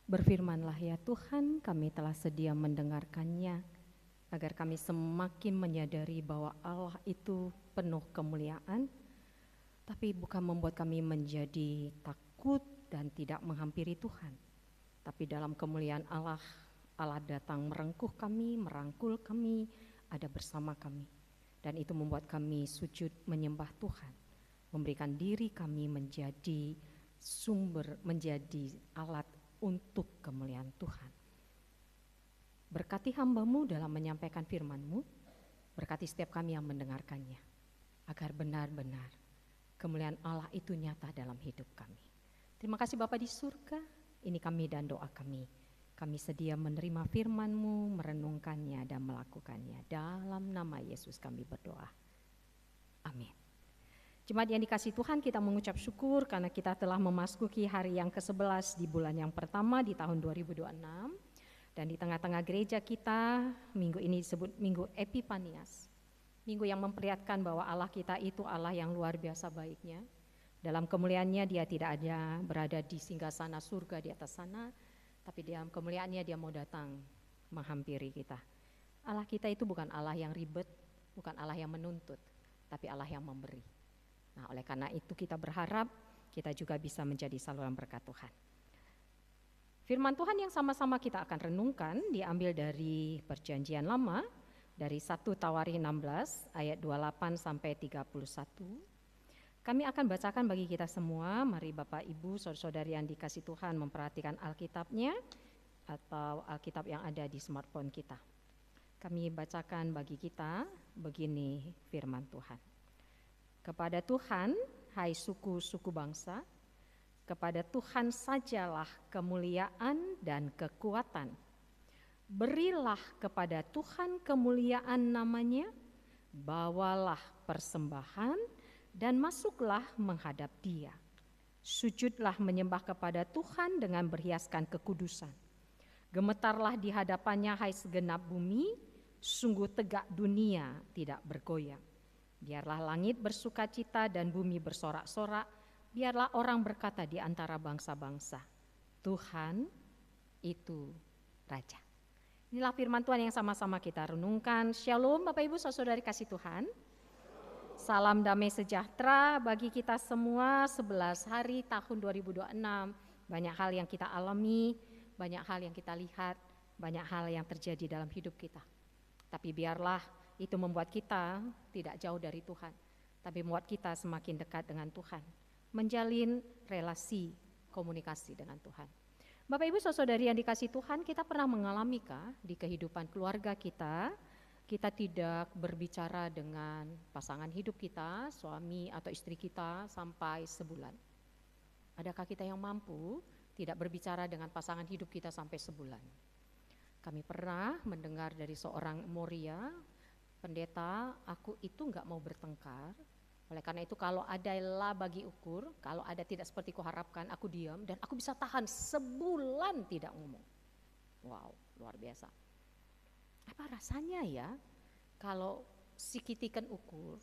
Berfirmanlah ya Tuhan, kami telah sedia mendengarkannya, agar kami semakin menyadari bahwa Allah itu penuh kemuliaan, tapi bukan membuat kami menjadi takut dan tidak menghampiri Tuhan. Tapi dalam kemuliaan Allah, Allah datang merengkuh kami, merangkul kami, ada bersama kami. Dan itu membuat kami sujud menyembah Tuhan, memberikan diri kami menjadi sumber, menjadi alat untuk kemuliaan Tuhan. Berkati hamba-Mu dalam menyampaikan firman-Mu, berkati setiap kami yang mendengarkannya, agar benar-benar kemuliaan Allah itu nyata dalam hidup kami. Terima kasih Bapa di surga, ini kami dan doa kami. Kami sedia menerima firman-Mu, merenungkannya dan melakukannya. Dalam nama Yesus kami berdoa. Amin. Jemaat yang dikasihi Tuhan, kita mengucap syukur karena kita telah memasuki hari yang ke-11 di bulan yang pertama di tahun 2026. Dan di tengah-tengah gereja kita, minggu ini disebut Minggu Epifanias. Minggu yang memperlihatkan bahwa Allah kita itu Allah yang luar biasa baiknya. Dalam kemuliaannya dia tidak ada berada di singgasana surga di atas sana, tapi dalam kemuliaannya dia mau datang menghampiri kita. Allah kita itu bukan Allah yang ribet, bukan Allah yang menuntut, tapi Allah yang memberi. Nah, oleh karena itu kita berharap kita juga bisa menjadi saluran berkat Tuhan. Firman Tuhan yang sama-sama kita akan renungkan diambil dari Perjanjian Lama, dari 1 Tawarikh 16 ayat 28 sampai 31. Kami akan bacakan bagi kita semua. Mari Bapak Ibu, saudara-saudari yang dikasihi Tuhan memperhatikan Alkitabnya atau Alkitab yang ada di smartphone kita. Kami bacakan bagi kita begini firman Tuhan. Kepada Tuhan, hai suku-suku bangsa, kepada Tuhan sajalah kemuliaan dan kekuatan. Berilah kepada Tuhan kemuliaan namanya, bawalah persembahan dan masuklah menghadap Dia. Sujudlah menyembah kepada Tuhan dengan berhiaskan kekudusan. Gemetarlah di hadapannya hai segenap bumi, sungguh tegak dunia tidak bergoyang. Biarlah langit bersukacita dan bumi bersorak-sorak, biarlah orang berkata di antara bangsa-bangsa, Tuhan itu Raja. Inilah firman Tuhan yang sama-sama kita renungkan. Shalom Bapak Ibu saudari kasih Tuhan. Salam damai sejahtera bagi kita semua. 11 hari tahun 2026. Banyak hal yang kita alami, banyak hal yang kita lihat, banyak hal yang terjadi dalam hidup kita. Tapi biarlah itu membuat kita tidak jauh dari Tuhan, tapi membuat kita semakin dekat dengan Tuhan, menjalin relasi komunikasi dengan Tuhan. Bapak Ibu saudari yang dikasihi Tuhan, kita pernah mengalamikah di kehidupan keluarga kita tidak berbicara dengan pasangan hidup kita, suami atau istri kita sampai sebulan? Adakah kita yang mampu tidak berbicara dengan pasangan hidup kita sampai sebulan? Kami pernah mendengar dari seorang Moria, pendeta, aku itu enggak mau bertengkar. Oleh karena itu kalau ada lah bagi ukur, kalau ada tidak seperti kuharapkan, aku diam dan aku bisa tahan sebulan tidak ngomong. Wow, luar biasa. Apa rasanya ya kalau sikitikan ukur,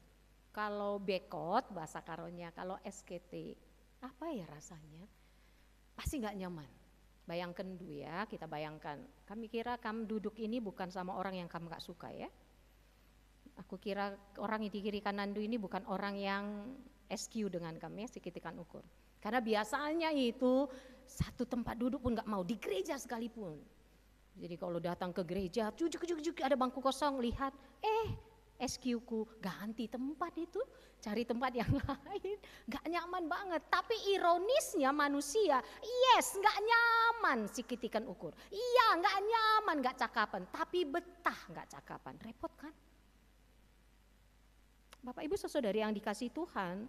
kalau bekot bahasa karonya, kalau SKT, apa ya rasanya? Pasti enggak nyaman. Bayangkan dulu ya, kita bayangkan. Kami kira kamu duduk ini bukan sama orang yang kamu enggak suka ya. Aku kira orang di kiri kanan ini bukan orang yang SQ dengan kami, sikitikan ukur. Karena biasanya itu satu tempat duduk pun gak mau, di gereja sekalipun. Jadi kalau datang ke gereja, cucuk ada bangku kosong, lihat, SQ-ku ganti tempat itu, cari tempat yang lain, gak nyaman banget. Tapi ironisnya manusia, yes gak nyaman sikitikan ukur. Iya gak nyaman, gak cakapan, tapi betah gak cakapan, repot kan? Bapak Ibu saudari yang dikasihi Tuhan,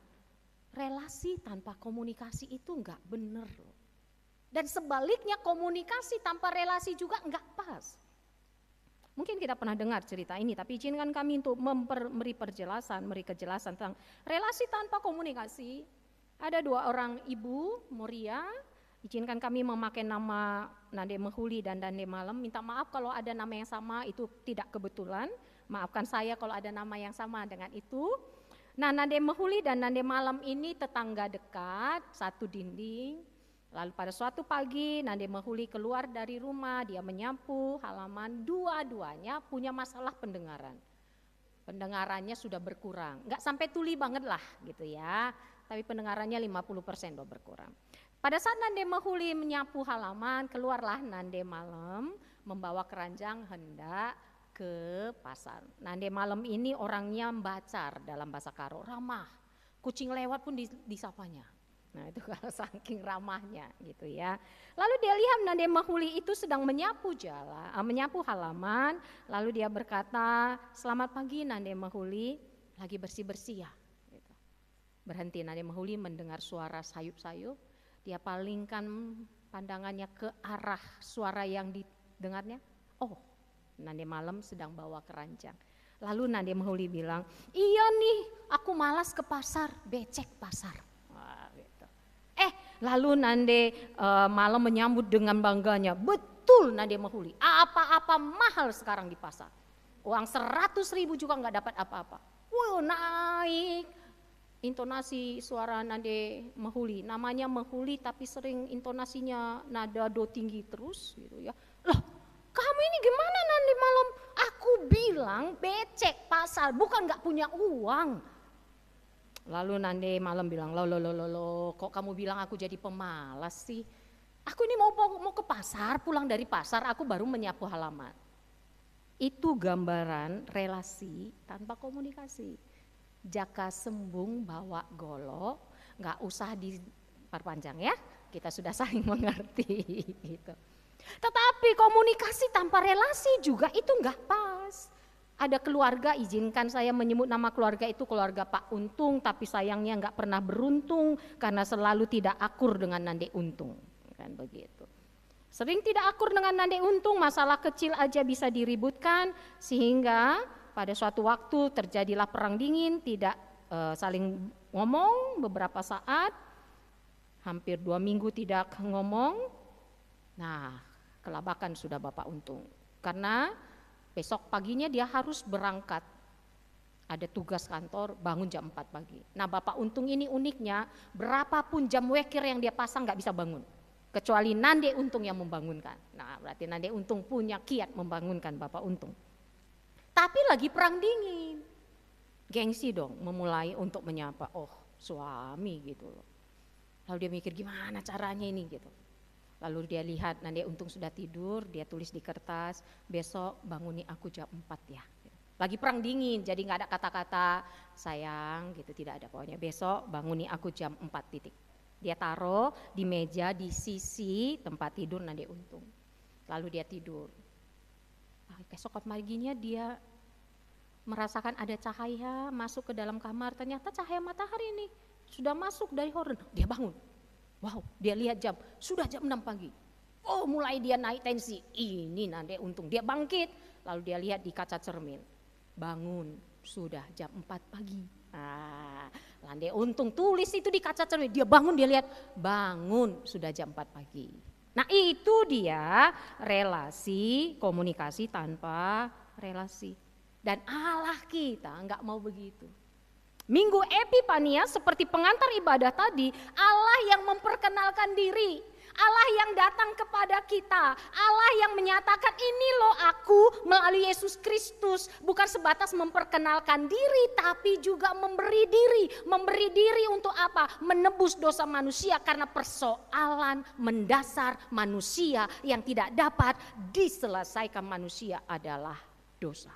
relasi tanpa komunikasi itu enggak benar loh. Dan sebaliknya komunikasi tanpa relasi juga enggak pas. Mungkin kita pernah dengar cerita ini, tapi izinkan kami untuk memberi kejelasan tentang relasi tanpa komunikasi. Ada dua orang ibu, Moria, izinkan kami memakai nama Nande Mehuli dan Nande Malam. Minta maaf kalau ada nama yang sama, itu tidak kebetulan. Maafkan saya kalau ada nama yang sama dengan itu. Nah, Nande Mehuli dan Nande Malam ini tetangga dekat, satu dinding. Lalu pada suatu pagi Nande Mahuli keluar dari rumah, dia menyapu halaman, dua-duanya punya masalah pendengaran. Pendengarannya sudah berkurang, nggak sampai tuli banget lah gitu ya, tapi pendengarannya 50% udah berkurang. Pada saat Nande Mahuli menyapu halaman, keluarlah Nande Malam membawa keranjang hendak ke pasar. Nande Malam ini orangnya bacar dalam bahasa Karo, ramah. Kucing lewat pun disapanya. Nah itu kalau saking ramahnya gitu ya. Lalu dia lihat Nande Mahuli itu sedang menyapu menyapu halaman. Lalu dia berkata, selamat pagi Nande Mahuli, lagi bersih-bersih ya. Gitu. Berhenti Nande Mahuli mendengar suara sayup-sayup. Dia palingkan pandangannya ke arah suara yang didengarnya. Oh, Nande Malam sedang bawa keranjang. Lalu Nande Mahuli bilang, iya nih aku malas ke pasar, becek pasar. Wah, gitu. Lalu Nande Malam menyambut dengan bangganya, betul Nande Mahuli, apa-apa mahal sekarang di pasar. Uang 100.000 juga gak dapat apa-apa. Wow, naik intonasi suara Nande Mahuli, namanya Mahuli tapi sering intonasinya nada do tinggi terus gitu ya. Loh, kamu ini gimana Nande Malam? Aku bilang becek pasar, bukan gak punya uang. Lalu Nande Malam bilang, lo, kok kamu bilang aku jadi pemalas sih? Aku ini mau ke pasar, pulang dari pasar aku baru menyapu halaman. Itu gambaran relasi tanpa komunikasi. Jaka sembung bawa golok, gak usah diperpanjang ya, kita sudah saling mengerti gitu. Tetapi komunikasi tanpa relasi juga itu gak pas. Ada keluarga, izinkan saya menyebut nama keluarga itu keluarga Pak Untung, tapi sayangnya nggak pernah beruntung karena selalu tidak akur dengan Nande Untung, kan begitu. Sering tidak akur dengan Nande Untung, masalah kecil aja bisa diributkan sehingga pada suatu waktu terjadilah perang dingin, tidak saling ngomong beberapa saat, hampir 2 minggu tidak ngomong. Nah, kelabakan sudah Bapak Untung karena besok paginya dia harus berangkat, ada tugas kantor, bangun jam 4 pagi. Nah Bapak Untung ini uniknya, berapapun jam weker yang dia pasang gak bisa bangun. Kecuali Nande Untung yang membangunkan. Nah berarti Nande Untung punya kiat membangunkan Bapak Untung. Tapi lagi perang dingin, gengsi dong memulai untuk menyapa, oh suami gitu loh. Lalu dia mikir gimana caranya ini gitu. Lalu dia lihat Nande Untung sudah tidur, dia tulis di kertas, besok banguni aku jam 4 ya. Lagi perang dingin, jadi gak ada kata-kata sayang gitu, tidak ada. Pokoknya besok banguni aku jam 4 titik. Dia taruh di meja di sisi tempat tidur Nande Untung. Lalu dia tidur. Keesokan paginya dia merasakan ada cahaya masuk ke dalam kamar, ternyata cahaya matahari ini sudah masuk dari horden. Dia bangun. Wow, dia lihat jam, sudah jam 6 pagi. Oh, mulai dia naik tensi. Ini Nande Untung, dia bangkit. Lalu dia lihat di kaca cermin. Bangun, sudah jam 4 pagi. Nande Untung tulis itu di kaca cermin. Dia bangun, dia lihat, bangun, sudah jam 4 pagi. Nah itu dia relasi, komunikasi tanpa relasi. Dan Allah kita enggak mau begitu. Minggu Epifania seperti pengantar ibadah tadi, Allah yang memperkenalkan diri, Allah yang datang kepada kita, Allah yang menyatakan ini loh aku melalui Yesus Kristus, bukan sebatas memperkenalkan diri tapi juga memberi diri untuk apa? Menebus dosa manusia karena persoalan mendasar manusia yang tidak dapat diselesaikan manusia adalah dosa.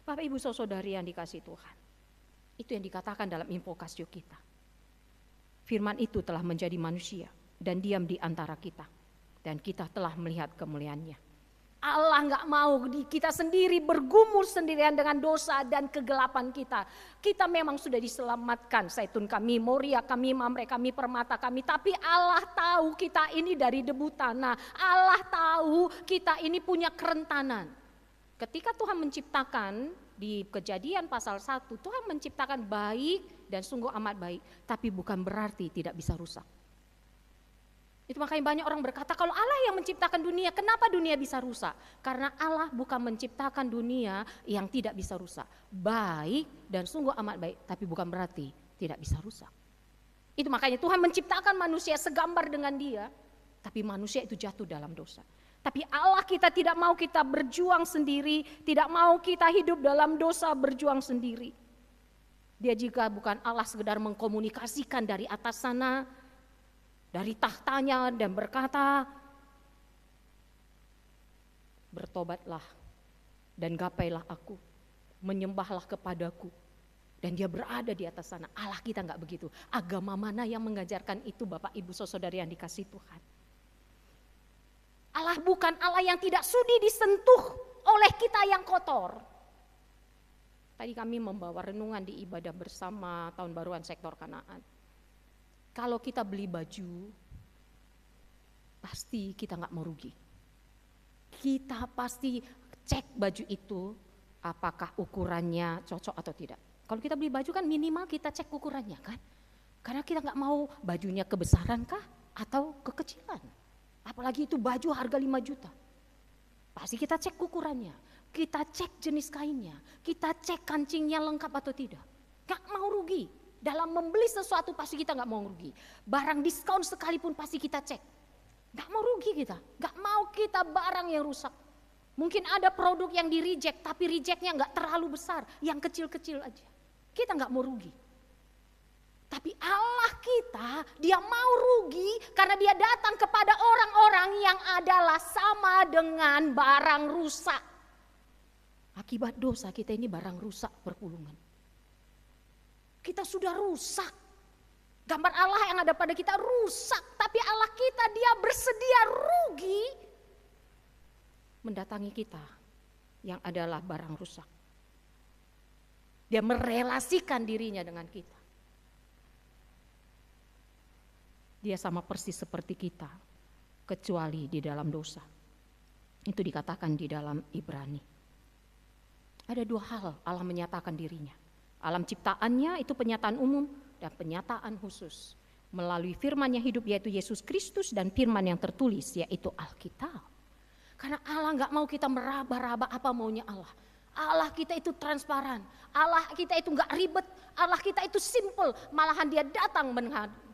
Bapak Ibu saudari yang dikasihi Tuhan. Itu yang dikatakan dalam invokasio kita. Firman itu telah menjadi manusia dan diam di antara kita. Dan kita telah melihat kemuliaannya. Allah gak mau kita sendiri bergumul sendirian dengan dosa dan kegelapan kita. Kita memang sudah diselamatkan, Zaitun kami, Moria kami, Mamre kami, Permata kami. Tapi Allah tahu kita ini dari debu tanah. Allah tahu kita ini punya kerentanan. Ketika Tuhan menciptakan di Kejadian pasal 1, Tuhan menciptakan baik dan sungguh amat baik, tapi bukan berarti tidak bisa rusak. Itu makanya banyak orang berkata kalau Allah yang menciptakan dunia, kenapa dunia bisa rusak? Karena Allah bukan menciptakan dunia yang tidak bisa rusak. Baik dan sungguh amat baik, tapi bukan berarti tidak bisa rusak. Itu makanya Tuhan menciptakan manusia segambar dengan dia. Tapi manusia itu jatuh dalam dosa. Tapi Allah kita tidak mau kita berjuang sendiri. Tidak mau kita hidup dalam dosa berjuang sendiri. Dia juga bukan Allah sekedar mengkomunikasikan dari atas sana, dari tahtanya dan berkata, bertobatlah dan gapailah aku, menyembahlah kepadaku. Dan dia berada di atas sana. Allah kita enggak begitu. Agama mana yang mengajarkan itu Bapak Ibu Saudara yang dikasihi Tuhan? Allah bukan Allah yang tidak sudi disentuh oleh kita yang kotor. Tadi kami membawa renungan di ibadah bersama tahun baruan sektor Kanaan. Kalau kita beli baju, pasti kita nggak mau rugi. Kita pasti cek baju itu, apakah ukurannya cocok atau tidak. Kalau kita beli baju kan minimal kita cek ukurannya kan. Karena kita nggak mau bajunya kebesaran kah atau kekecilan. Apalagi itu baju harga 5 juta. Pasti kita cek ukurannya. Kita cek jenis kainnya, kita cek kancingnya lengkap atau tidak. Gak mau rugi, dalam membeli sesuatu pasti kita gak mau rugi. Barang diskon sekalipun pasti kita cek. Gak mau rugi kita, gak mau kita barang yang rusak. Mungkin ada produk yang di reject, tapi rejectnya gak terlalu besar, yang kecil-kecil aja. Kita gak mau rugi. Tapi Allah kita, dia mau rugi karena dia datang kepada orang-orang yang adalah sama dengan barang rusak. Akibat dosa kita ini barang rusak berpulungan. Kita sudah rusak. Gambar Allah yang ada pada kita rusak. Tapi Allah kita dia bersedia rugi mendatangi kita yang adalah barang rusak. Dia merelasikan dirinya dengan kita. Dia sama persis seperti kita, kecuali di dalam dosa. Itu dikatakan di dalam Ibrani. Ada 2 hal Allah menyatakan dirinya. Alam ciptaannya itu penyataan umum dan penyataan khusus. Melalui firman yang hidup yaitu Yesus Kristus dan firman yang tertulis yaitu Alkitab. Karena Allah gak mau kita meraba-raba apa maunya Allah. Allah kita itu transparan. Allah kita itu gak ribet. Allah kita itu simple. Malahan dia datang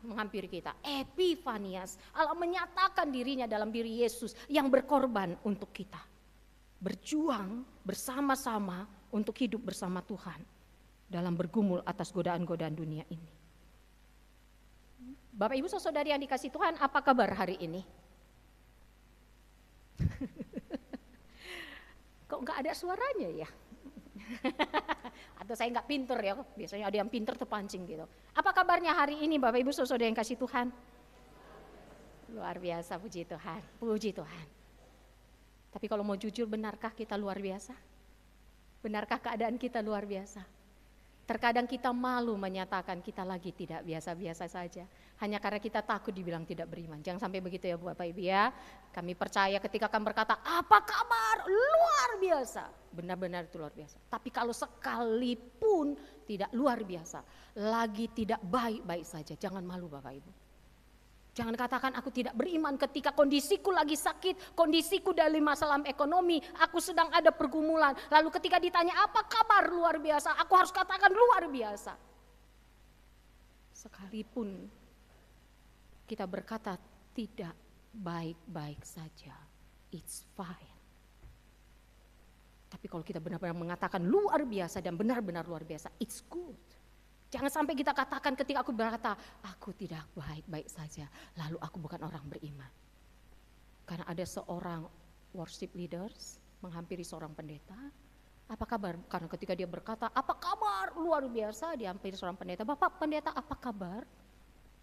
menghampiri kita. Epifanias. Allah menyatakan dirinya dalam diri Yesus yang berkorban untuk kita. Berjuang bersama-sama untuk hidup bersama Tuhan dalam bergumul atas godaan-godaan dunia ini. Bapak Ibu Saudari yang dikasihi Tuhan, apa kabar hari ini? Kok nggak ada suaranya ya? Atau saya nggak pinter ya? Biasanya ada yang pinter terpancing gitu. Apa kabarnya hari ini Bapak Ibu Saudari yang kasih Tuhan? Luar biasa, puji Tuhan, puji Tuhan. Tapi kalau mau jujur, benarkah kita luar biasa? Benarkah keadaan kita luar biasa? Terkadang kita malu menyatakan kita lagi tidak biasa-biasa saja. Hanya karena kita takut dibilang tidak beriman. Jangan sampai begitu ya Bapak Ibu ya. Kami percaya ketika kami berkata, apa kabar? Luar biasa. Benar-benar itu luar biasa. Tapi kalau sekalipun tidak luar biasa, lagi tidak baik-baik saja. Jangan malu Bapak Ibu. Jangan katakan aku tidak beriman ketika kondisiku lagi sakit, kondisiku dari masalah ekonomi, aku sedang ada pergumulan. Lalu ketika ditanya apa kabar luar biasa, aku harus katakan luar biasa. Sekalipun kita berkata tidak baik-baik saja, it's fine. Tapi kalau kita benar-benar mengatakan luar biasa dan benar-benar luar biasa, it's good. Jangan sampai kita katakan ketika aku berkata, aku tidak baik-baik saja, lalu aku bukan orang beriman. Karena ada seorang worship leaders menghampiri seorang pendeta, apa kabar? Karena ketika dia berkata, apa kabar? Luar biasa, dihampiri seorang pendeta, Bapak pendeta apa kabar?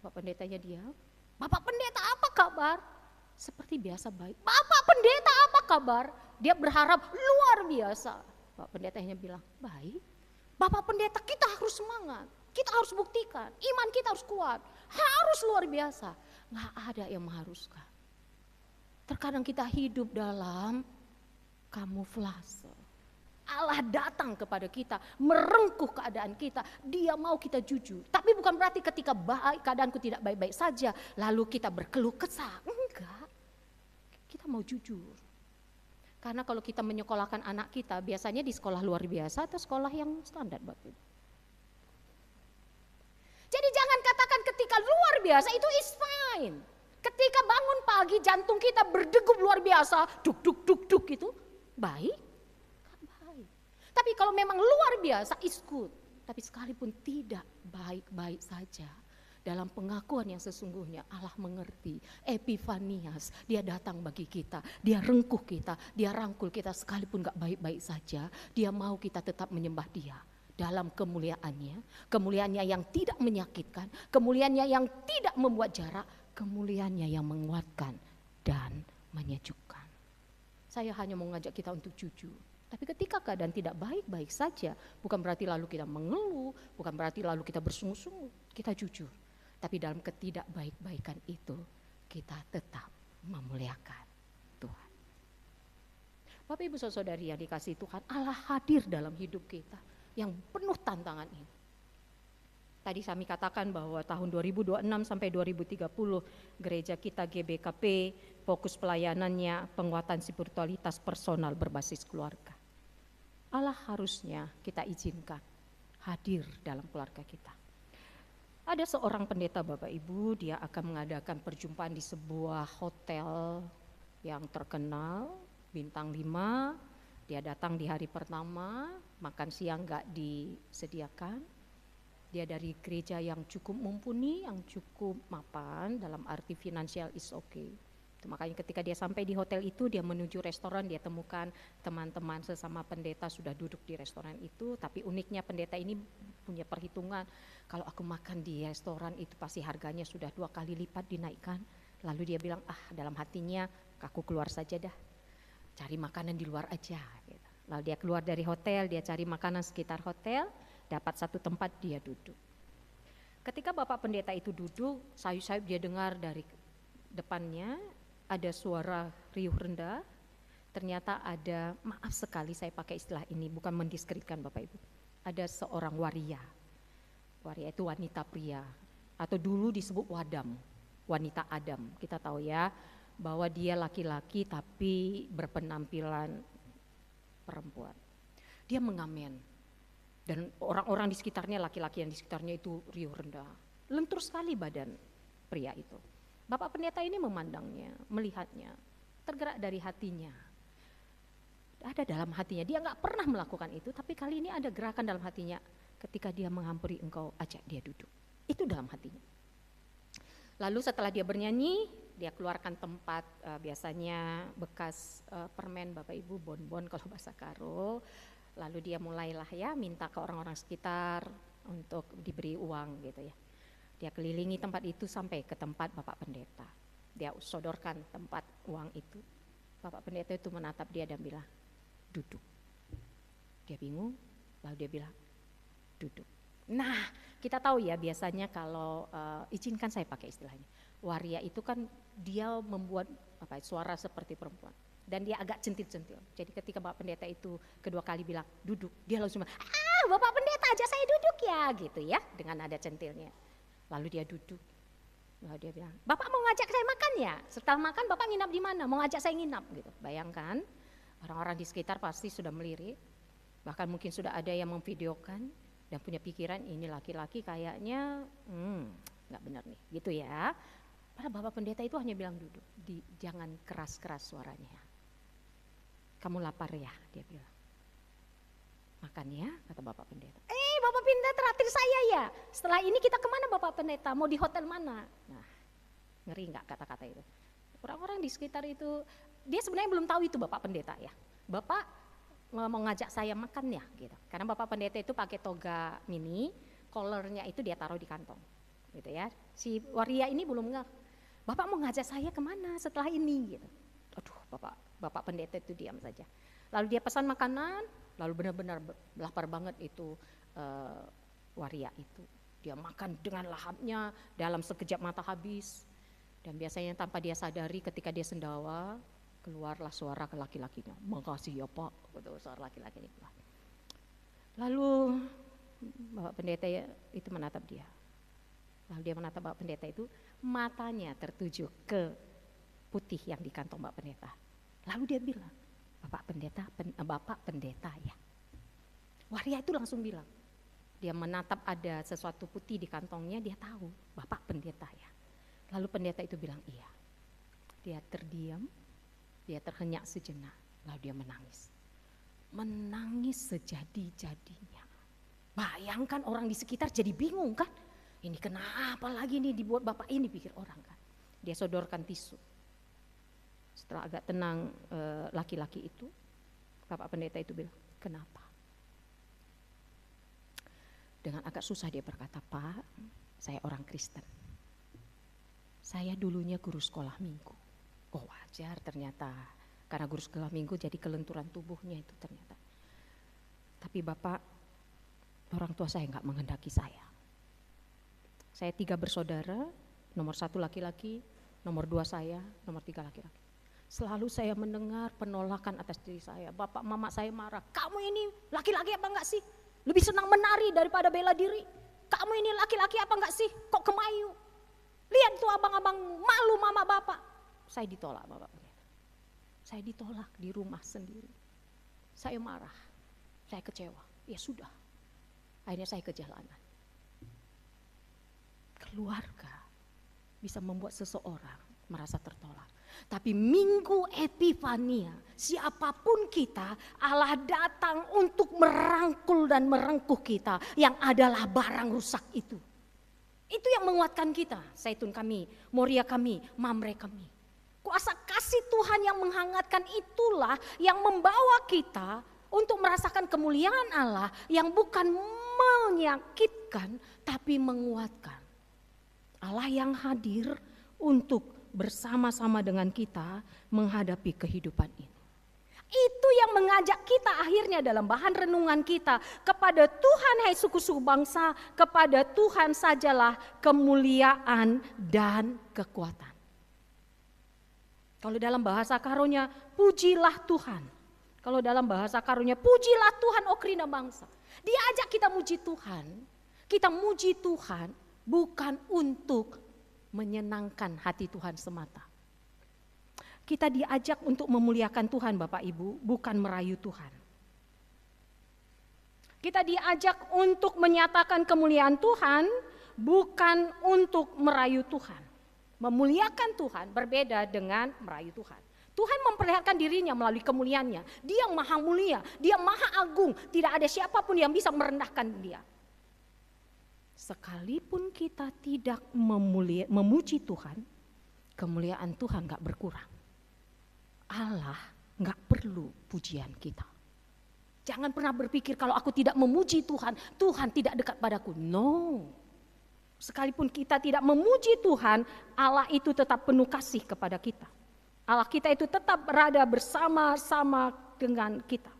Bapak pendetanya diam, Bapak pendeta apa kabar? Seperti biasa baik. Bapak pendeta apa kabar? Dia berharap luar biasa. Bapak pendetanya bilang, baik. Bapak pendeta kita harus semangat. Kita harus buktikan, iman kita harus kuat, harus luar biasa. Nggak ada yang mengharuskan. Terkadang kita hidup dalam kamuflase. Allah datang kepada kita, merengkuh keadaan kita, dia mau kita jujur. Tapi bukan berarti ketika keadaanku tidak baik-baik saja, lalu kita berkeluh kesah. Enggak, kita mau jujur. Karena kalau kita menyekolahkan anak kita, biasanya di sekolah luar biasa atau sekolah yang standar Bapak Ibu. Jadi jangan katakan ketika ketika luar biasa itu is fine. Ketika bangun pagi jantung kita berdegup luar biasa, duk duk duk duk gitu, baik? Baik. Tapi kalau memang luar biasa is good. Tapi sekalipun tidak baik-baik saja. Dalam pengakuan yang sesungguhnya Allah mengerti, epifanias, dia datang bagi kita, dia rengkuh kita, dia rangkul kita sekalipun gak baik-baik saja, dia mau kita tetap menyembah dia dalam kemuliaannya yang tidak menyakitkan, kemuliaannya yang tidak membuat jarak, kemuliaannya yang menguatkan dan menyejukkan. Saya hanya mau ngajak kita untuk jujur. Tapi ketika keadaan tidak baik-baik saja, bukan berarti lalu kita mengeluh, bukan berarti lalu kita bersungguh-sungguh, kita jujur. Tapi dalam ketidakbaik-baikan itu kita tetap memuliakan Tuhan. Bapak Ibu Saudari yang dikasihi Tuhan, Allah hadir dalam hidup kita yang penuh tantangan ini. Tadi kami katakan bahwa tahun 2026 sampai 2030 gereja kita GBKP fokus pelayanannya penguatan spiritualitas personal berbasis keluarga. Allah harusnya kita izinkan hadir dalam keluarga kita. Ada seorang pendeta Bapak Ibu, dia akan mengadakan perjumpaan di sebuah hotel yang terkenal, bintang 5. Dia datang di hari pertama, makan siang gak disediakan. Dia dari gereja yang cukup mumpuni, yang cukup mapan, dalam arti finansial is okay. Makanya ketika dia sampai di hotel itu, dia menuju restoran, dia temukan teman-teman sesama pendeta sudah duduk di restoran itu. Tapi uniknya pendeta ini punya perhitungan, kalau aku makan di restoran itu pasti harganya sudah 2 kali lipat dinaikkan. Lalu dia bilang, dalam hatinya aku keluar saja dah, cari makanan di luar aja. Gitu. Lalu dia keluar dari hotel, dia cari makanan sekitar hotel, dapat satu tempat dia duduk. Ketika Bapak pendeta itu duduk, sayup-sayup dia dengar dari depannya, ada suara riuh rendah, ternyata ada, maaf sekali saya pakai istilah ini, bukan mendiskreditkan Bapak Ibu. Ada seorang waria, waria itu wanita pria, atau dulu disebut wadam, wanita Adam. Kita tahu ya, bahwa dia laki-laki tapi berpenampilan perempuan. Dia mengamen, dan orang-orang di sekitarnya, laki-laki yang di sekitarnya itu riuh rendah. Lentur sekali badan pria itu. Bapak pendeta ini memandangnya, melihatnya, tergerak dari hatinya. Ada dalam hatinya, dia gak pernah melakukan itu, tapi kali ini ada gerakan dalam hatinya. Ketika dia menghampiri engkau, ajak dia duduk. Itu dalam hatinya. Lalu setelah dia bernyanyi, dia keluarkan tempat, biasanya bekas permen Bapak Ibu, bonbon kalau bahasa Karo. Lalu dia mulailah ya minta ke orang-orang sekitar untuk diberi uang gitu ya. Dia kelilingi tempat itu sampai ke tempat Bapak pendeta. Dia sodorkan tempat uang itu. Bapak pendeta itu menatap dia dan bilang, duduk. Dia bingung, lalu dia bilang, duduk. Nah, kita tahu ya biasanya kalau izinkan saya pakai istilahnya. Waria itu kan dia membuat suara seperti perempuan. Dan dia agak centil-centil. Jadi ketika Bapak pendeta itu kedua kali bilang, duduk. Dia langsung bilang, Bapak pendeta aja saya duduk ya gitu ya. Dengan nada centilnya. Lalu dia duduk, lalu dia bilang, Bapak mau ngajak saya makan ya? Setelah makan Bapak nginap di mana? Mau ngajak saya nginap gitu. Bayangkan, orang-orang di sekitar pasti sudah melirik, bahkan mungkin sudah ada yang memvideokan dan punya pikiran ini laki-laki kayaknya nggak benar nih, gitu ya. Padahal Bapak pendeta itu hanya bilang duduk, jangan keras-keras suaranya. Kamu lapar ya? Dia bilang. Makan ya, kata Bapak pendeta. Bapak pendeta traktir saya ya. Setelah ini kita kemana Bapak pendeta? Mau di hotel mana? Nah, ngeri nggak kata-kata itu? Orang-orang di sekitar itu, dia sebenarnya belum tahu itu Bapak pendeta ya. Bapak mau ngajak saya makan ya, gitu. Karena Bapak pendeta itu pakai toga mini, kolornya itu dia taruh di kantong, gitu ya. Si waria ini belum nggak. Bapak mau ngajak saya kemana setelah ini? Gitu. Aduh, Bapak pendeta itu diam saja. Lalu dia pesan makanan, lalu benar-benar lapar banget itu waria itu. Dia makan dengan lahapnya, dalam sekejap mata habis. Dan biasanya tanpa dia sadari ketika dia sendawa, keluarlah suara ke laki-lakinya. Makasih ya Pak, gitu, suara laki-laki ini keluar. Lalu Bapak pendeta itu menatap dia. Lalu dia menatap Bapak pendeta itu, matanya tertuju ke putih yang di kantong Bapak pendeta. Lalu dia bilang, Bapak pendeta ya. Waria itu langsung bilang, Dia menatap ada sesuatu putih di kantongnya, dia tahu Bapak pendeta ya. Lalu pendeta itu bilang iya. Dia terdiam, dia terhenyak sejenak, lalu dia menangis. Menangis sejadi-jadinya. Bayangkan orang di sekitar jadi bingung kan. Ini kenapa lagi nih dibuat Bapak ini, pikir orang kan. Dia sodorkan tisu. Setelah agak tenang laki-laki itu, Bapak pendeta itu bilang, kenapa? Dengan agak susah dia berkata, Pak, saya orang Kristen. Saya dulunya guru sekolah minggu. Oh wajar ternyata, karena guru sekolah minggu jadi kelenturan tubuhnya itu ternyata. Tapi Bapak, orang tua saya enggak menghendaki saya. Saya 3 bersaudara, nomor 1 laki-laki, nomor 2 saya, nomor 3 laki-laki. Selalu saya mendengar penolakan atas diri saya. Bapak mama saya marah, kamu ini laki-laki apa enggak sih? Lebih senang menari daripada bela diri. Kamu ini laki-laki apa enggak sih? Kok kemayu? Lihat tuh abang-abang, malu mama bapak. Saya ditolak Bapak pendeta. Saya ditolak di rumah sendiri. Saya marah, saya kecewa. Ya sudah, akhirnya saya ke jalanan. Keluarga bisa membuat seseorang merasa tertolak. Tapi minggu Epifania, siapapun kita, Allah datang untuk merangkul dan merengkuh kita yang adalah barang rusak itu. Itu yang menguatkan kita, Zaitun kami, Moria kami, Mamre kami. Kuasa kasih Tuhan yang menghangatkan itulah yang membawa kita untuk merasakan kemuliaan Allah yang bukan menyakitkan tapi menguatkan. Allah yang hadir untuk bersama-sama dengan kita menghadapi kehidupan ini. Itu yang mengajak kita akhirnya dalam bahan renungan kita kepada Tuhan hai suku-suku bangsa, kepada Tuhan sajalah kemuliaan dan kekuatan. Kalau dalam bahasa karunia, pujilah Tuhan. Kalau dalam bahasa karunia, pujilah Tuhan okrina bangsa. Dia ajak kita muji Tuhan. Kita muji Tuhan bukan untuk menyenangkan hati Tuhan semata. Kita diajak untuk memuliakan Tuhan Bapak Ibu, bukan merayu Tuhan. Kita diajak untuk menyatakan kemuliaan Tuhan, bukan untuk merayu Tuhan. Memuliakan Tuhan berbeda dengan merayu Tuhan. Tuhan memperlihatkan dirinya melalui kemuliaannya. Dia yang maha mulia, dia maha agung, tidak ada siapapun yang bisa merendahkan dia. Sekalipun kita tidak memuji Tuhan, kemuliaan Tuhan gak berkurang. Allah gak perlu pujian kita. Jangan pernah berpikir kalau aku tidak memuji Tuhan, Tuhan tidak dekat padaku. No. Sekalipun kita tidak memuji Tuhan, Allah itu tetap penuh kasih kepada kita. Allah kita itu tetap berada bersama-sama dengan kita.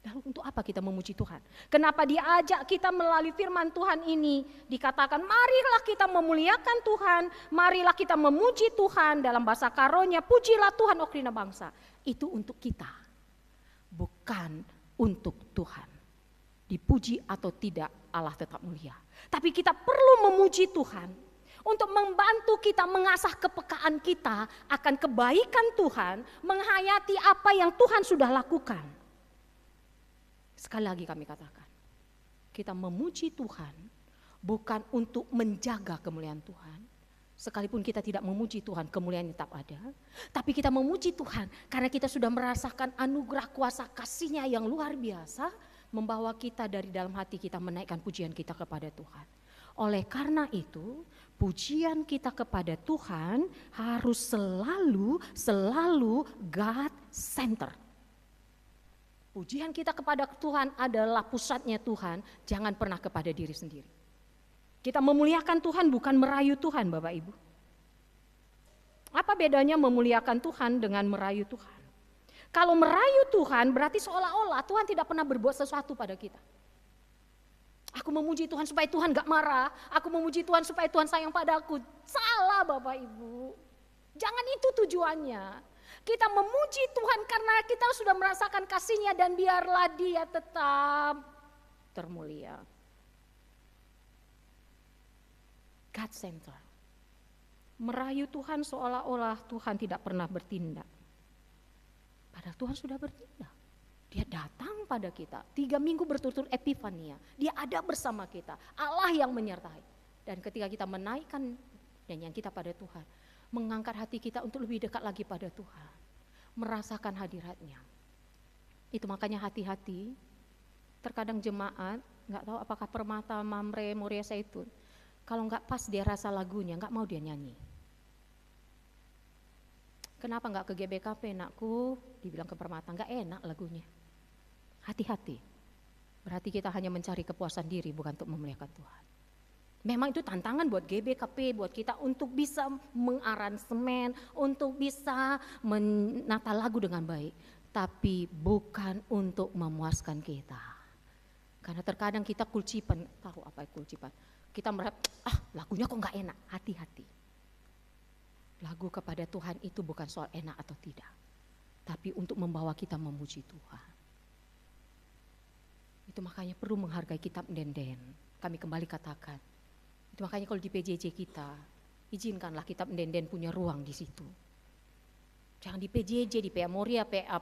Lalu untuk apa kita memuji Tuhan? Kenapa diajak kita melalui firman Tuhan ini? Dikatakan marilah kita memuliakan Tuhan, marilah kita memuji Tuhan. Dalam bahasa karonya, pujilah Tuhan okrina bangsa. Itu untuk kita, bukan untuk Tuhan. Dipuji atau tidak Allah tetap mulia. Tapi kita perlu memuji Tuhan untuk membantu kita mengasah kepekaan kita akan kebaikan Tuhan, menghayati apa yang Tuhan sudah lakukan. Sekali lagi kami katakan, kita memuji Tuhan bukan untuk menjaga kemuliaan Tuhan. Sekalipun kita tidak memuji Tuhan, kemuliaan tetap ada. Tapi kita memuji Tuhan karena kita sudah merasakan anugerah kuasa kasih-Nya yang luar biasa, membawa kita dari dalam hati kita menaikkan pujian kita kepada Tuhan. Oleh karena itu, pujian kita kepada Tuhan harus selalu God center. Pujian kita kepada Tuhan adalah pusatnya Tuhan, jangan pernah kepada diri sendiri. Kita memuliakan Tuhan bukan merayu Tuhan Bapak Ibu. Apa bedanya memuliakan Tuhan dengan merayu Tuhan? Kalau merayu Tuhan berarti seolah-olah Tuhan tidak pernah berbuat sesuatu pada kita. Aku memuji Tuhan supaya Tuhan gak marah, aku memuji Tuhan supaya Tuhan sayang padaku. Salah Bapak Ibu, jangan itu tujuannya. Kita memuji Tuhan karena kita sudah merasakan kasih-Nya dan biarlah Dia tetap termulia. God center. Merayu Tuhan seolah-olah Tuhan tidak pernah bertindak. Padahal Tuhan sudah bertindak. Dia datang pada kita, 3 minggu berturut-turut Epifania. Dia ada bersama kita, Allah yang menyertai. Dan ketika kita menaikkan nyanyian kita pada Tuhan, mengangkat hati kita untuk lebih dekat lagi pada Tuhan, merasakan hadiratnya. Itu makanya hati-hati, terkadang jemaat, gak tahu apakah Permata, Mamre, Moria Zaitun, kalau gak pas dia rasa lagunya, gak mau dia nyanyi. Kenapa gak ke GBKP nakku, dibilang ke Permata, gak enak lagunya. Hati-hati, berarti kita hanya mencari kepuasan diri bukan untuk memuliakan Tuhan. Memang itu tantangan buat GBKP, buat kita untuk bisa mengaransemen, untuk bisa menata lagu dengan baik. Tapi bukan untuk memuaskan kita. Karena terkadang kita kulcipan, tahu apa kulcipan? Kita merasa, lagunya kok gak enak, hati-hati. Lagu kepada Tuhan itu bukan soal enak atau tidak. Tapi untuk membawa kita memuji Tuhan. Itu makanya perlu menghargai kitab Ndenden. Kami kembali katakan. Itu makanya kalau di PJJ kita, izinkanlah kitab Ndenden punya ruang di situ. Jangan di PJJ, di PA Moria, PA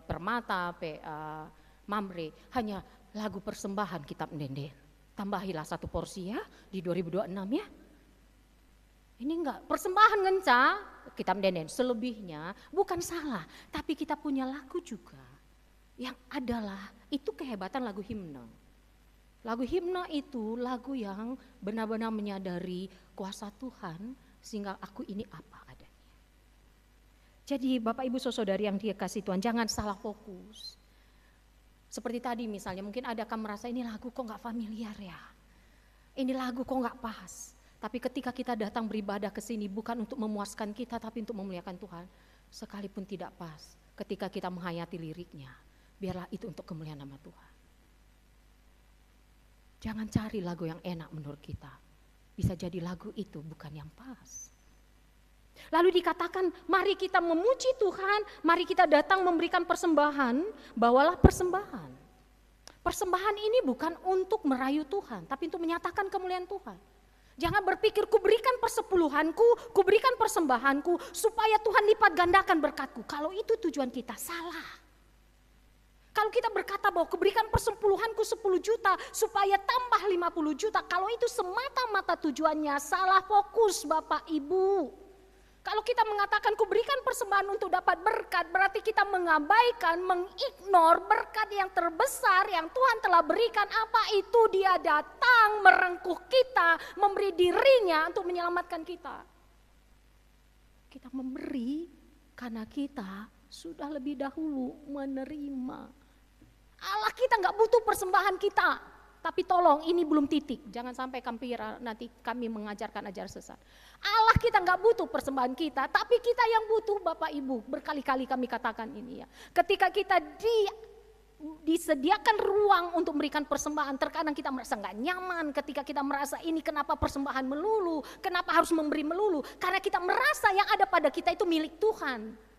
Permata, PA Mamre, hanya lagu persembahan kitab Ndenden. Tambahilah 1 porsi ya di 2026 ya. Ini enggak, persembahan ngenca kitab Ndenden, selebihnya bukan salah, tapi kita punya lagu juga. Yang adalah, itu kehebatan lagu himne. Lagu himne itu lagu yang benar-benar menyadari kuasa Tuhan, sehingga aku ini apa adanya. Jadi Bapak Ibu Saudari yang dikasihi Tuhan, jangan salah fokus. Seperti tadi misalnya, mungkin ada yang merasa ini lagu kok gak familiar ya. Ini lagu kok gak pas. Tapi ketika kita datang beribadah ke sini bukan untuk memuaskan kita, tapi untuk memuliakan Tuhan, sekalipun tidak pas, ketika kita menghayati liriknya, biarlah itu untuk kemuliaan nama Tuhan. Jangan cari lagu yang enak menurut kita. Bisa jadi lagu itu bukan yang pas. Lalu dikatakan, mari kita memuji Tuhan, mari kita datang memberikan persembahan, bawalah persembahan. Persembahan ini bukan untuk merayu Tuhan, tapi untuk menyatakan kemuliaan Tuhan. Jangan berpikir kuberikan persepuluhanku, kuberikan persembahanku, supaya Tuhan lipat gandakan berkatku. Kalau itu tujuan kita, salah. Kalau kita berkata bahwa kuberikan persepuluhanku 10 juta supaya tambah 50 juta. Kalau itu semata-mata tujuannya salah fokus Bapak Ibu. Kalau kita mengatakan kuberikan persembahan untuk dapat berkat, berarti kita mengabaikan, mengignore berkat yang terbesar yang Tuhan telah berikan. Apa itu? Dia datang merengkuh kita, memberi dirinya untuk menyelamatkan kita. Kita memberi karena kita sudah lebih dahulu menerima. Allah kita gak butuh persembahan kita. Tapi tolong ini belum titik. Jangan sampai nanti kami mengajarkan ajar sesat. Allah kita gak butuh persembahan kita. Tapi kita yang butuh Bapak Ibu. Berkali-kali kami katakan ini ya. Ketika kita disediakan ruang untuk memberikan persembahan. Terkadang kita merasa gak nyaman. Ketika kita merasa ini kenapa persembahan melulu. Kenapa harus memberi melulu. Karena kita merasa yang ada pada kita itu milik Tuhan.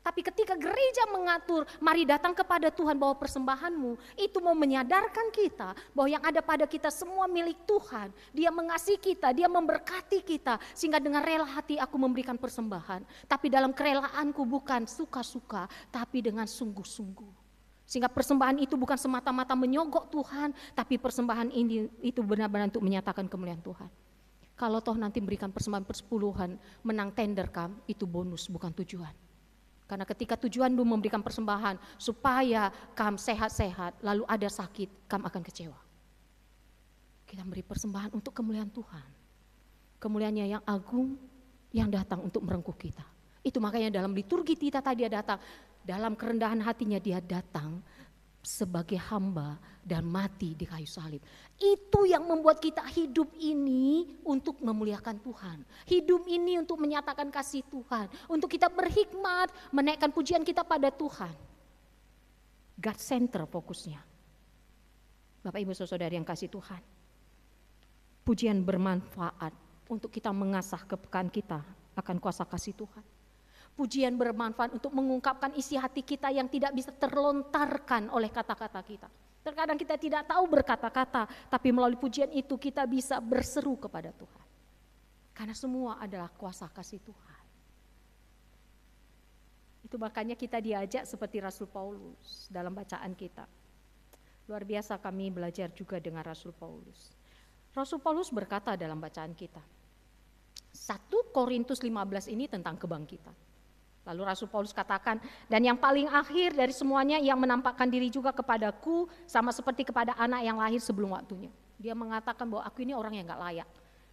Tapi ketika gereja mengatur, mari datang kepada Tuhan bawa persembahanmu, itu mau menyadarkan kita bahwa yang ada pada kita semua milik Tuhan. Dia mengasihi kita, dia memberkati kita, sehingga dengan rela hati aku memberikan persembahan. Tapi dalam kerelaanku bukan suka-suka, tapi dengan sungguh-sungguh. Sehingga persembahan itu bukan semata-mata menyogok Tuhan, tapi persembahan ini itu benar-benar untuk menyatakan kemuliaan Tuhan. Kalau toh nanti memberikan persembahan persepuluhan, menang tender kam, itu bonus bukan tujuan. Karena ketika tujuan lu memberikan persembahan supaya kamu sehat-sehat, lalu ada sakit, kamu akan kecewa. Kita beri persembahan untuk kemuliaan Tuhan. Kemuliaannya yang agung, yang datang untuk merengkuh kita. Itu makanya dalam liturgi kita tadi dia datang, dalam kerendahan hatinya dia datang sebagai hamba dan mati di kayu salib. Itu yang membuat kita hidup ini untuk memuliakan Tuhan. Hidup ini untuk menyatakan kasih Tuhan. Untuk kita berhikmat, menaikkan pujian kita pada Tuhan. God center fokusnya. Bapak Ibu Saudara yang kasih Tuhan. Pujian bermanfaat untuk kita mengasah kepekaan kita akan kuasa kasih Tuhan. Pujian bermanfaat untuk mengungkapkan isi hati kita yang tidak bisa terlontarkan oleh kata-kata kita. Terkadang kita tidak tahu berkata-kata, tapi melalui pujian itu kita bisa berseru kepada Tuhan. Karena semua adalah kuasa kasih Tuhan. Itu makanya kita diajak seperti Rasul Paulus dalam bacaan kita. Luar biasa kami belajar juga dengan Rasul Paulus. Rasul Paulus berkata dalam bacaan kita, 1 Korintus 15 ini tentang kebangkitan. Lalu Rasul Paulus katakan, dan yang paling akhir dari semuanya yang menampakkan diri juga kepadaku sama seperti kepada anak yang lahir sebelum waktunya. Dia mengatakan bahwa aku ini orang yang gak layak.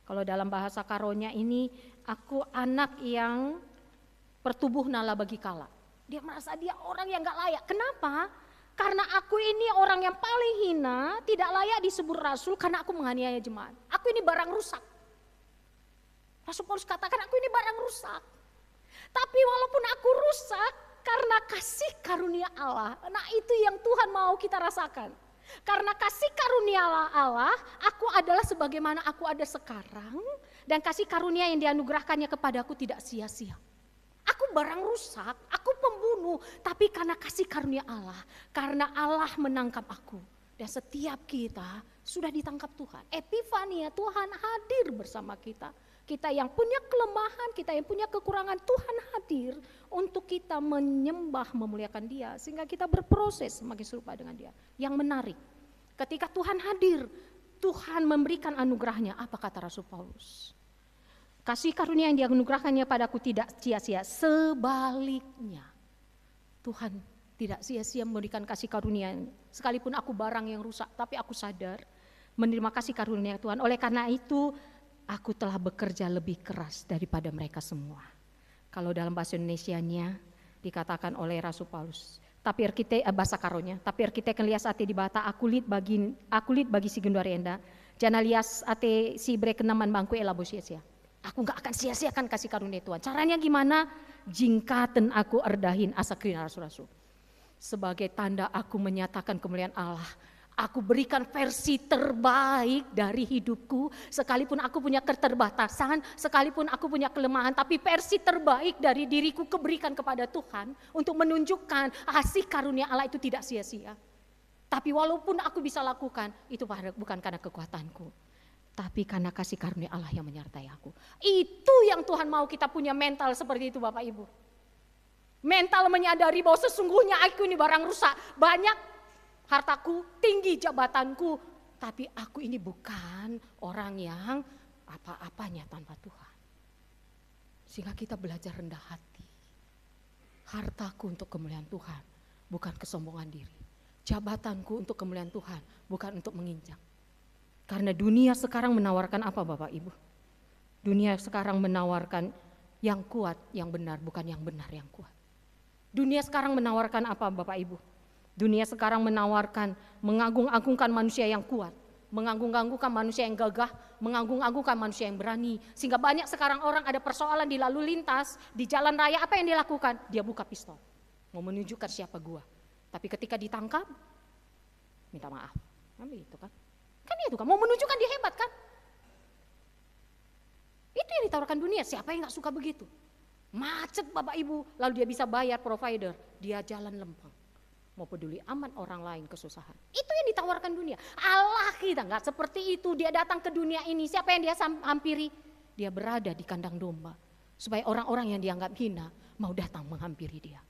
Kalau dalam bahasa Karonya ini, aku anak yang pertubuh nala bagi kala. Dia merasa dia orang yang gak layak. Kenapa? Karena aku ini orang yang paling hina, tidak layak disebut rasul karena aku menganiaya jemaat. Aku ini barang rusak. Rasul Paulus katakan aku ini barang rusak. Tapi walaupun aku rusak, karena kasih karunia Allah, nah itu yang Tuhan mau kita rasakan. Karena kasih karunia Allah, aku adalah sebagaimana aku ada sekarang, dan kasih karunia yang dianugerahkannya kepadaku tidak sia-sia. Aku barang rusak, aku pembunuh, tapi karena kasih karunia Allah, karena Allah menangkap aku. Dan setiap kita sudah ditangkap Tuhan. Epifania, Tuhan hadir bersama kita. Kita yang punya kelemahan, kita yang punya kekurangan, Tuhan hadir untuk kita menyembah, memuliakan Dia. Sehingga kita berproses semakin serupa dengan Dia. Yang menarik, ketika Tuhan hadir, Tuhan memberikan anugerahnya. Apa kata Rasul Paulus? Kasih karunia yang dianugerahkannya padaku tidak sia-sia. Sebaliknya, Tuhan tidak sia-sia memberikan kasih karunia. Sekalipun aku barang yang rusak, tapi aku sadar menerima kasih karunia Tuhan. Oleh karena itu, aku telah bekerja lebih keras daripada mereka semua. Kalau dalam bahasa Indonesianya dikatakan oleh Rasul Paulus. Tapi kita bahasa Karonya. Tapi kita kan lihat ate di bata akulit bagi si gendarienda. Jangan lihat ate si brekenaman bangku elabo sia-sia. Aku gak akan sia-siakan kasih karunia Tuhan. Caranya gimana? Jingkaten aku erdahin asakrina rasul-rasul. Sebagai tanda aku menyatakan kemuliaan Allah. Aku berikan versi terbaik dari hidupku. Sekalipun aku punya keterbatasan, sekalipun aku punya kelemahan. Tapi versi terbaik dari diriku keberikan kepada Tuhan. Untuk menunjukkan kasih karunia Allah itu tidak sia-sia. Tapi walaupun aku bisa lakukan, itu bukan karena kekuatanku. Tapi karena kasih karunia Allah yang menyertai aku. Itu yang Tuhan mau kita punya mental seperti itu Bapak Ibu. Mental menyadari bahwa sesungguhnya aku ini barang rusak. Banyak hartaku, tinggi jabatanku. Tapi aku ini bukan orang yang apa-apanya tanpa Tuhan. Sehingga kita belajar rendah hati. Hartaku untuk kemuliaan Tuhan, bukan kesombongan diri. Jabatanku untuk kemuliaan Tuhan, bukan untuk menginjak. Karena dunia sekarang menawarkan apa Bapak Ibu? Dunia sekarang menawarkan yang kuat, yang benar, bukan yang benar, yang kuat. Dunia sekarang menawarkan apa Bapak Ibu? Dunia sekarang menawarkan mengagung-agungkan manusia yang kuat. Mengagung-agungkan manusia yang gagah, mengagung-agungkan manusia yang berani. Sehingga banyak sekarang orang ada persoalan di lalu lintas, di jalan raya, apa yang dia lakukan? Dia buka pistol, mau menunjukkan siapa gua. Tapi ketika ditangkap, minta maaf. Ambil itu kan. Kan itu kan, mau menunjukkan dia hebat kan. Itu yang ditawarkan dunia, siapa yang gak suka begitu. Macet Bapak Ibu, lalu dia bisa bayar provider, dia jalan lempeng. Mau peduli aman orang lain kesusahan. Itu yang ditawarkan dunia. Allah kita gak seperti itu, dia datang ke dunia ini, siapa yang dia hampiri? Dia berada di kandang domba. Supaya orang-orang yang dianggap hina mau datang menghampiri dia.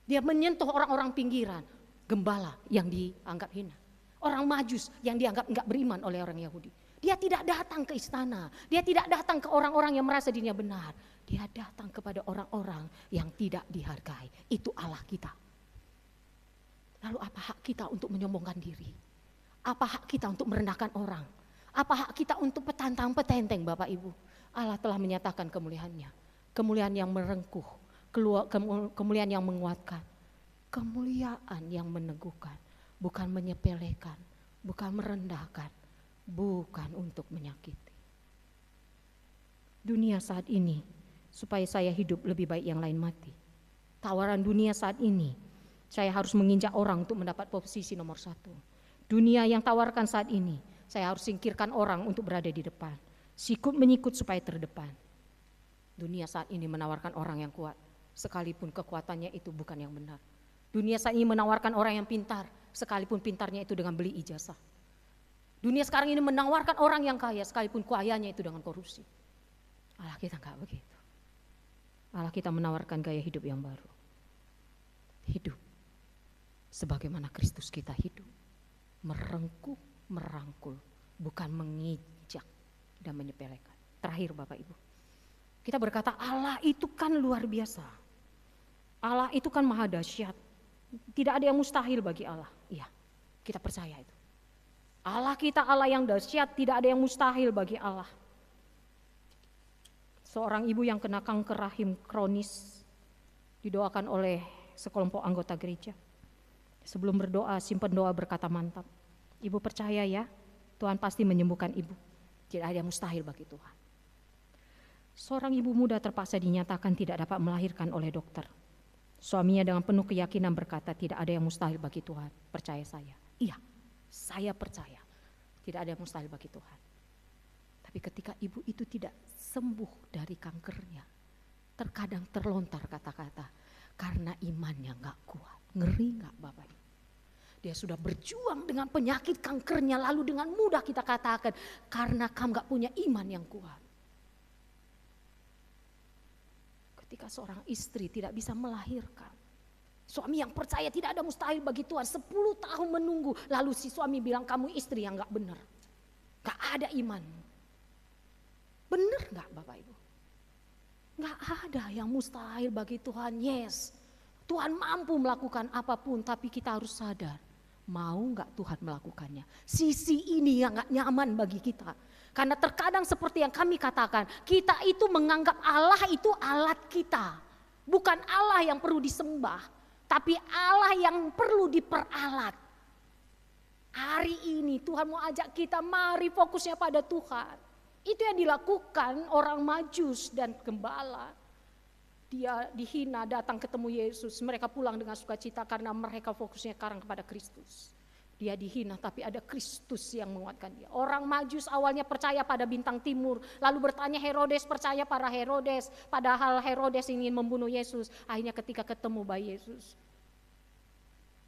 Dia menyentuh orang-orang pinggiran, gembala yang dianggap hina. Orang Majus yang dianggap enggak beriman oleh orang Yahudi. Dia tidak datang ke istana, dia tidak datang ke orang-orang yang merasa dirinya benar. Dia datang kepada orang-orang yang tidak dihargai. Itu Allah kita. Lalu apa hak kita untuk menyombongkan diri? Apa hak kita untuk merendahkan orang? Apa hak kita untuk petantang-petenteng Bapak Ibu? Allah telah menyatakan kemuliaannya. Kemuliaan yang merengkuh, kemuliaan yang menguatkan. Kemuliaan yang meneguhkan. Bukan menyepelekan, bukan merendahkan, bukan untuk menyakiti. Dunia saat ini, supaya saya hidup lebih baik yang lain mati. Tawaran dunia saat ini, saya harus menginjak orang untuk mendapat posisi nomor 1. Dunia yang tawarkan saat ini, saya harus singkirkan orang untuk berada di depan. Sikut menyikut supaya terdepan. Dunia saat ini menawarkan orang yang kuat, sekalipun kekuatannya itu bukan yang benar. Dunia saat ini menawarkan orang yang pintar, sekalipun pintarnya itu dengan beli ijazah. Dunia sekarang ini menawarkan orang yang kaya, sekalipun kayanya itu dengan korupsi. Allah kita enggak begitu. Allah kita menawarkan gaya hidup yang baru. hidup sebagaimana Kristus kita hidup. Merengkuh, merangkul, bukan menginjak dan menyepelekan. Terakhir Bapak Ibu, kita berkata Allah itu kan luar biasa. Allah itu kan maha dahsyat. Tidak ada yang mustahil bagi Allah. Iya, kita percaya itu. Allah kita Allah yang dahsyat, tidak ada yang mustahil bagi Allah. Seorang ibu yang kena kanker rahim kronis didoakan oleh sekelompok anggota gereja. Sebelum berdoa, simpan doa berkata mantap. Ibu percaya ya, Tuhan pasti menyembuhkan ibu. Tidak ada yang mustahil bagi Tuhan. Seorang ibu muda terpaksa dinyatakan tidak dapat melahirkan oleh dokter. Suaminya dengan penuh keyakinan berkata, tidak ada yang mustahil bagi Tuhan. Percaya saya. Iya, saya percaya. Tidak ada yang mustahil bagi Tuhan. Tapi ketika ibu itu tidak sembuh dari kankernya, terkadang terlontar kata-kata, karena imannya gak kuat. Ngeri gak Bapak Ibu? Dia sudah berjuang dengan penyakit kankernya, lalu dengan mudah kita katakan, karena kamu gak punya iman yang kuat. Ketika seorang istri tidak bisa melahirkan, suami yang percaya tidak ada mustahil bagi Tuhan, 10 tahun menunggu, lalu si suami bilang kamu istri yang gak benar, gak ada iman. Benar gak Bapak Ibu? Gak ada yang mustahil bagi Tuhan. Yes, Tuhan mampu melakukan apapun, tapi kita harus sadar, mau gak Tuhan melakukannya? Sisi ini yang gak nyaman bagi kita. Karena terkadang seperti yang kami katakan, kita itu menganggap Allah itu alat kita. Bukan Allah yang perlu disembah, tapi Allah yang perlu diperalat. Hari ini Tuhan mau ajak kita, mari fokusnya pada Tuhan. Itu yang dilakukan orang Majus dan gembala. Dia dihina, datang ketemu Yesus, mereka pulang dengan sukacita karena mereka fokusnya sekarang kepada Kristus. Dia dihina tapi ada Kristus yang menguatkan dia. Orang Majus awalnya percaya pada bintang timur, lalu bertanya Herodes, percaya pada Herodes, padahal Herodes ingin membunuh Yesus. Akhirnya ketika ketemu bayi Yesus,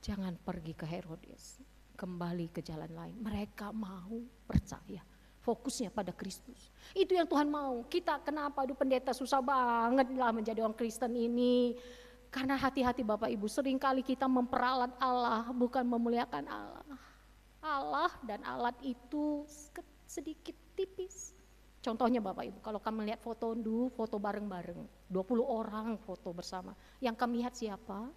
jangan pergi ke Herodes, kembali ke jalan lain. Mereka mau percaya, fokusnya pada Kristus. Itu yang Tuhan mau. Kita kenapa aduh pendeta susah banget lah menjadi orang Kristen ini. Karena hati-hati Bapak Ibu, seringkali kita memperalat Allah, bukan memuliakan Allah. Allah dan alat itu sedikit tipis. Contohnya Bapak Ibu, kalau kamu lihat foto foto bareng-bareng, 20 orang foto bersama. Yang kami lihat siapa?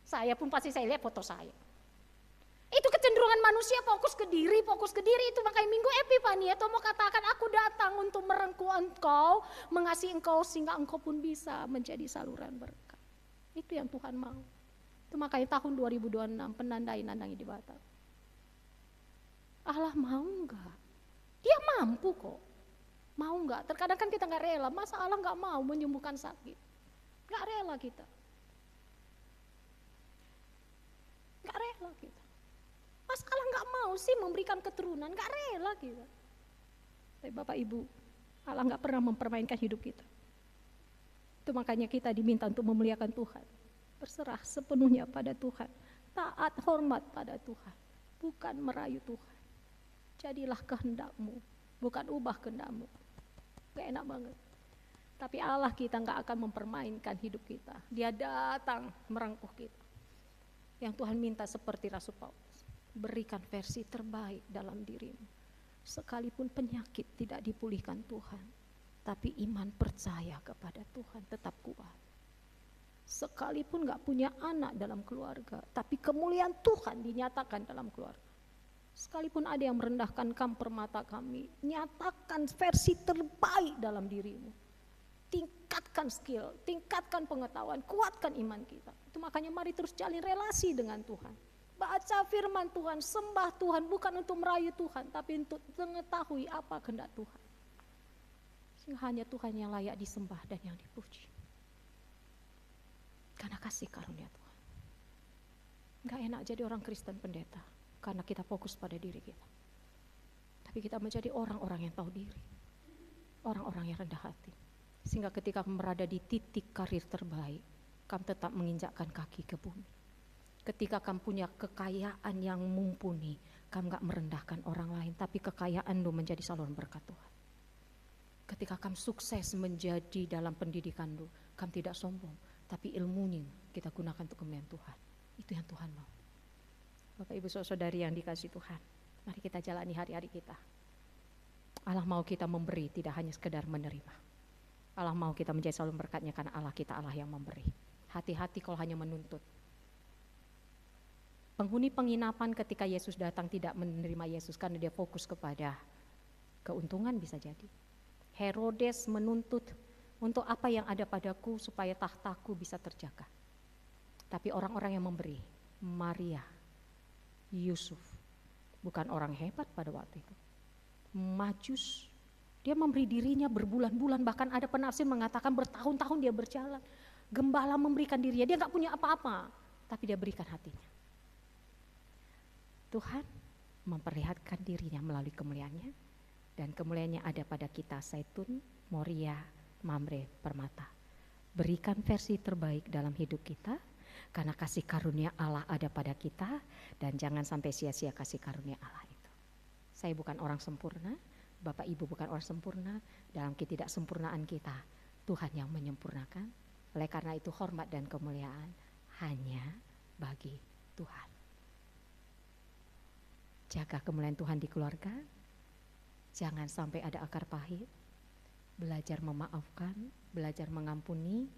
Saya pun pasti saya lihat foto saya. Itu kecenderungan manusia fokus ke diri itu. Makanya Minggu Epifani atau mau katakan aku datang untuk merengkuh engkau, mengasihi engkau sehingga engkau pun bisa menjadi saluran berkat. Itu yang Tuhan mau. Itu makanya tahun 2026 penandai-nandangi di Batam. Allah mau enggak? Dia mampu kok. Mau enggak? Terkadang kan kita enggak rela, masa Allah enggak mau menyembuhkan sakit? Enggak rela kita. Enggak rela kita. Mas Allah gak mau sih memberikan keturunan, gak rela kita. Tapi Bapak Ibu, Allah gak pernah mempermainkan hidup kita. Itu makanya kita diminta untuk memuliakan Tuhan. Berserah sepenuhnya pada Tuhan. Taat hormat pada Tuhan. Bukan merayu Tuhan. Jadilah kehendakmu, bukan ubah kehendakmu. Gak enak banget. Tapi Allah kita gak akan mempermainkan hidup kita. Dia datang merangkuh kita. Yang Tuhan minta seperti Rasul Paulus. Berikan versi terbaik dalam dirimu. Sekalipun penyakit tidak dipulihkan Tuhan, tapi iman percaya kepada Tuhan tetap kuat. Sekalipun gak punya anak dalam keluarga, tapi kemuliaan Tuhan dinyatakan dalam keluarga. Sekalipun ada yang merendahkan kamu permata kami, nyatakan versi terbaik dalam dirimu. Tingkatkan skill, tingkatkan pengetahuan, kuatkan iman kita. Itu makanya mari terus jalin relasi dengan Tuhan. Baca firman Tuhan, sembah Tuhan, bukan untuk merayu Tuhan, tapi untuk mengetahui apa kehendak Tuhan. Sehingga hanya Tuhan yang layak disembah dan yang dipuji. Karena kasih karunia Tuhan. Gak enak jadi orang Kristen pendeta, karena kita fokus pada diri kita. Tapi kita menjadi orang-orang yang tahu diri. Orang-orang yang rendah hati. Sehingga ketika kamu berada di titik karir terbaik, kamu tetap menginjakkan kaki ke bumi. Ketika kamu punya kekayaan yang mumpuni, kamu gak merendahkan orang lain, tapi kekayaanmu menjadi saluran berkat Tuhan. Ketika kamu sukses menjadi dalam pendidikanmu, kamu tidak sombong, tapi ilmunya kita gunakan untuk kemuliaan Tuhan. Itu yang Tuhan mau. Bapak Ibu Saudari yang dikasihi Tuhan, mari kita jalani hari-hari kita. Allah mau kita memberi, tidak hanya sekedar menerima. Allah mau kita menjadi selalu berkatnya karena Allah kita Allah yang memberi. Hati-hati kalau hanya menuntut. Penghuni penginapan ketika Yesus datang tidak menerima Yesus karena dia fokus kepada keuntungan bisa jadi. Herodes menuntut untuk apa yang ada padaku supaya tahtaku bisa terjaga. Tapi orang-orang yang memberi, Maria, Yusuf, bukan orang hebat pada waktu itu. Majus, dia memberi dirinya berbulan-bulan, bahkan ada penafsir mengatakan bertahun-tahun dia berjalan. Gembala memberikan dirinya, dia gak punya apa-apa, tapi dia berikan hatinya. Tuhan memperlihatkan dirinya melalui kemuliaannya, dan kemuliaannya ada pada kita, Zaitun, Moria, Mamre, Permata. Berikan versi terbaik dalam hidup kita, karena kasih karunia Allah ada pada kita, dan jangan sampai sia-sia kasih karunia Allah itu. Saya bukan orang sempurna, Bapak Ibu bukan orang sempurna, dalam ketidaksempurnaan kita, Tuhan yang menyempurnakan. Oleh karena itu hormat dan kemuliaan hanya bagi Tuhan. Jaga kemuliaan Tuhan di keluarga, jangan sampai ada akar pahit, belajar memaafkan, belajar mengampuni,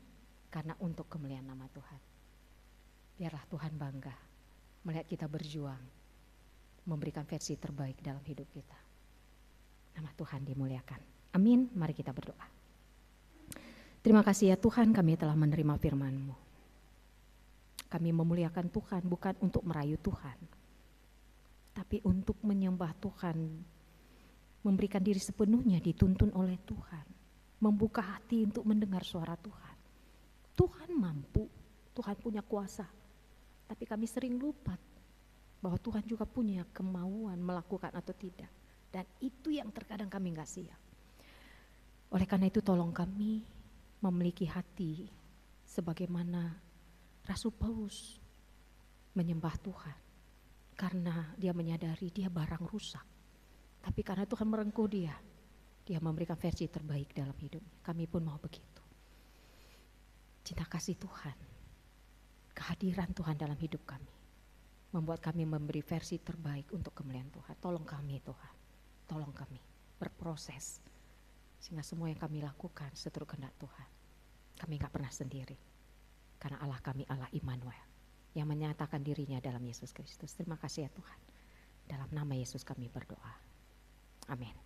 karena untuk kemuliaan nama Tuhan. Biarlah Tuhan bangga melihat kita berjuang, memberikan versi terbaik dalam hidup kita. Nama Tuhan dimuliakan. Amin, mari kita berdoa. Terima kasih ya Tuhan, kami telah menerima firman-Mu. Kami memuliakan Tuhan bukan untuk merayu Tuhan, tapi untuk menyembah Tuhan, memberikan diri sepenuhnya dituntun oleh Tuhan, membuka hati untuk mendengar suara Tuhan. Tuhan mampu, Tuhan punya kuasa, tapi kami sering lupa bahwa Tuhan juga punya kemauan melakukan atau tidak, dan itu yang terkadang kami gak siap. Oleh karena itu tolong kami memiliki hati sebagaimana Rasul Paulus menyembah Tuhan, karena dia menyadari dia barang rusak. Tapi karena Tuhan merengkuh dia memberikan versi terbaik dalam hidupnya. Kami pun mau begitu. Cinta kasih Tuhan, kehadiran Tuhan dalam hidup kami, membuat kami memberi versi terbaik untuk kemuliaan Tuhan. Tolong kami Tuhan, tolong kami berproses, sehingga semua yang kami lakukan seturut kehendak Tuhan. Kami gak pernah sendiri, karena Allah kami Allah Immanuel, yang menyatakan dirinya dalam Yesus Kristus. Terima kasih ya Tuhan. Dalam nama Yesus kami berdoa. Amin.